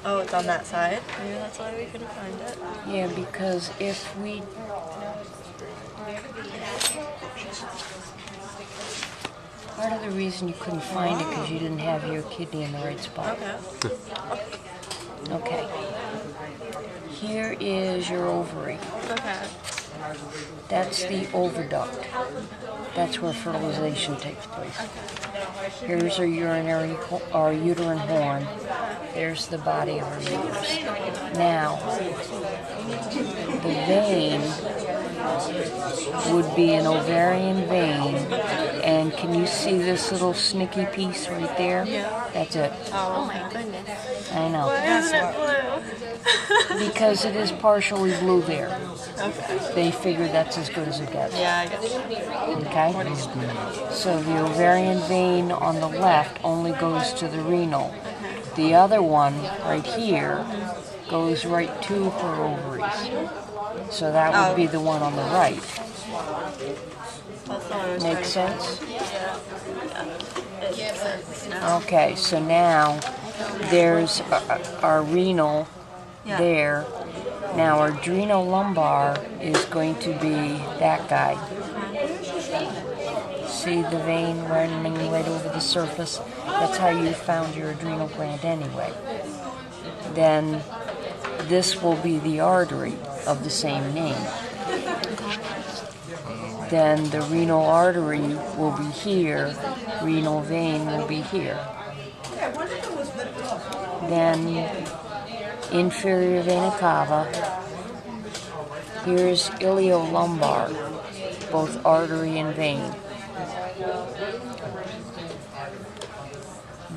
Oh, it's on that side? Maybe that's why we couldn't find it. Yeah, because if we... Part of the reason you couldn't find it because you didn't have your kidney in the right spot. Okay. Okay. Here is your ovary. Okay. That's the oviduct. That's where fertilization takes place. Here's our uterine horn. There's the body of our uterus. Now, the vein would be an ovarian vein, and can you see this little snicky piece right there? Yeah. That's it. Oh my goodness. I know. Why isn't it blue? Because it is partially blue there. Okay. They figured that's as good as it gets. Yeah, I guess. Okay? So the ovarian vein on the left only goes to the renal. The other one, right here, goes right to her ovaries. So that would be the one on the right. Make sense? Yeah. It makes sense now. Okay, so now there's our renal there. Now our adrenal lumbar is going to be that guy. See the vein running right over the surface? That's how you found your adrenal gland anyway. Then this will be the artery of the same name. Then the renal artery will be here, renal vein will be here. Then inferior vena cava. Here's iliolumbar, both artery and vein.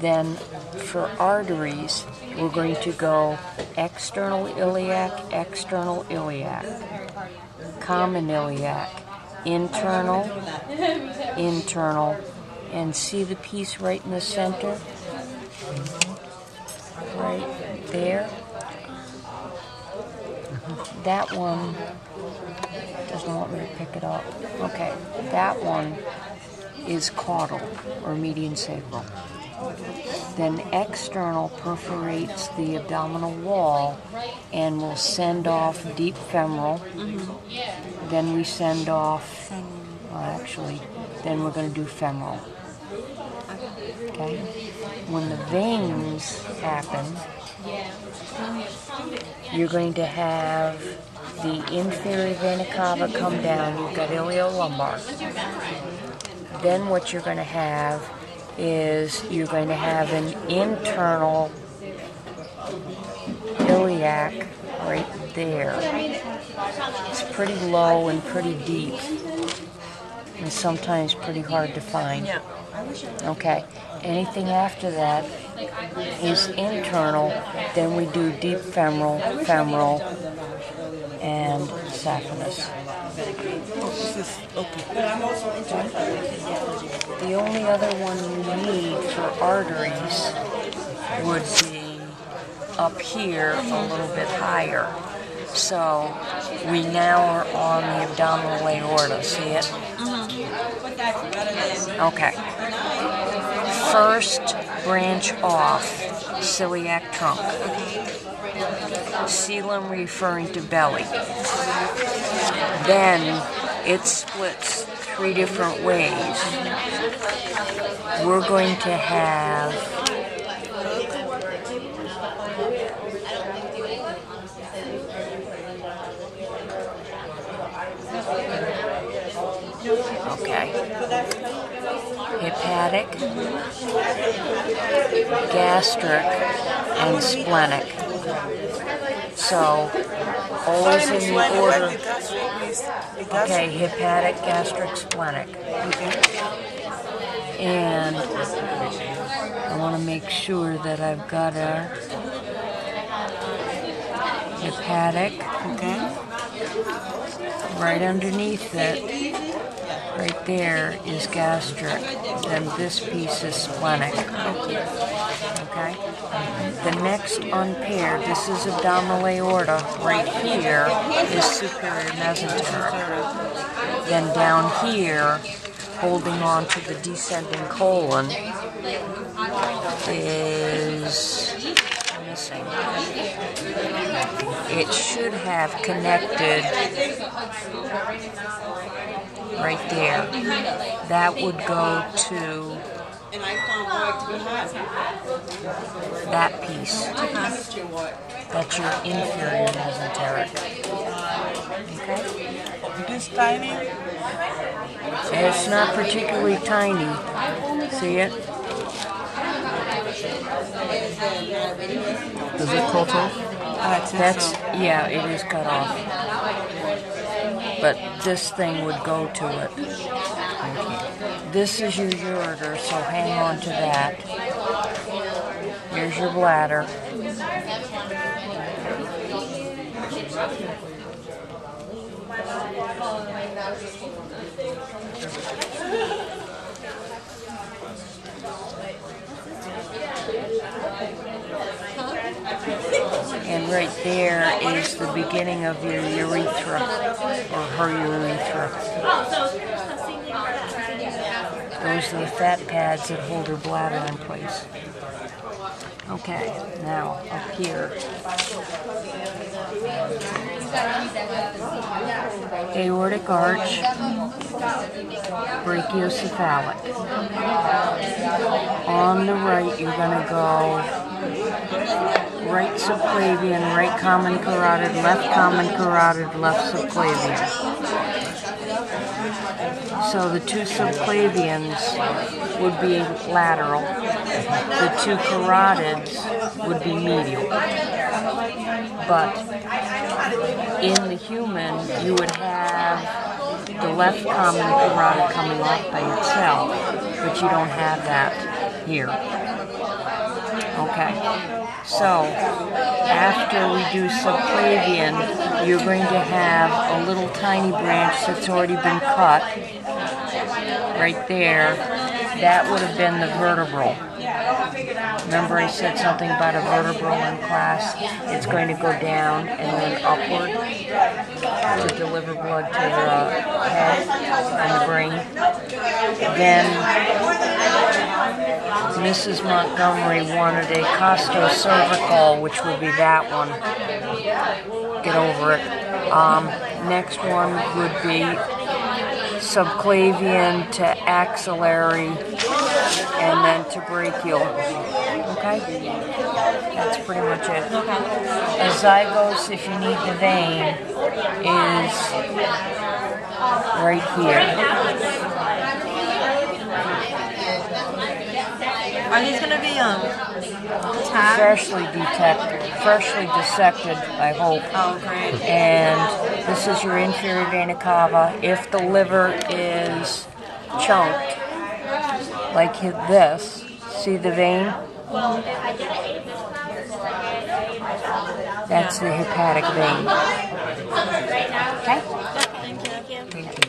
Then for arteries, we're going to go external iliac, common iliac, internal, and see the piece right in the center? Right there. That one doesn't want me to pick it up. Okay, that one is caudal or median sacral. Then external perforates the abdominal wall and will send off deep femoral. Then we send off, then we're going to do femoral. Okay? When the veins happen, you're going to have the inferior vena cava come down. You've got iliolumbar. Then what you're going to have is you're going to have an internal iliac right there. It's pretty low and pretty deep, and sometimes pretty hard to find. Yeah. Okay, anything after that is internal, then we do deep femoral, and saphenous. The only other one you need for arteries would be up here a little bit higher. So we now are on the abdominal aorta. See it? Okay. First branch off, celiac trunk. Coelom referring to belly. Then it splits 3 different ways. We're going to have hepatic, gastric, and splenic. So, always in the order. Okay, hepatic, gastric, splenic. And I want to make sure that I've got a hepatic. Okay. Right underneath it, right there, is gastric. Then this piece is splenic. Okay? The next unpaired, this is abdominal aorta. Right here is superior mesenteric. Then down here, holding on to the descending colon, is missing. It should have connected right there. That would go to that piece. That's your inferior mesenteric. Okay? This tiny? It's not particularly tiny. See it? Does it cut off? That's, yeah, it is cut off. But this thing would go to it. This is your ureter, so hang on to that. Here's your bladder. And right there is the beginning of your urethra, or her urethra. Those are the fat pads that hold her bladder in place. Okay, now up here. Aortic arch, brachiocephalic. On the right, you're going to go right subclavian, right common carotid, left common carotid, left subclavian. So the two subclavians would be lateral. The two carotids would be medial. But in the human, you would have the left common carotid coming off by itself, but you don't have that here. Okay. So, after we do subclavian, you're going to have a little tiny branch that's already been cut right there. That would have been the vertebral. Remember I said something about a vertebral in class? It's going to go down and then upward to deliver blood to the head and the brain. Then Mrs. Montgomery wanted a costocervical, which would be that one. Get over it. Next one would be subclavian to axillary and then to brachial. Okay? That's pretty much it. Azygos, if you need the vein, is right here. Are these going to be tagged? Freshly dissected, I hope. Oh, great. And this is your inferior vena cava. If the liver is chunked, like this, see the vein? That's the hepatic vein. Okay? Thank you. Thank you.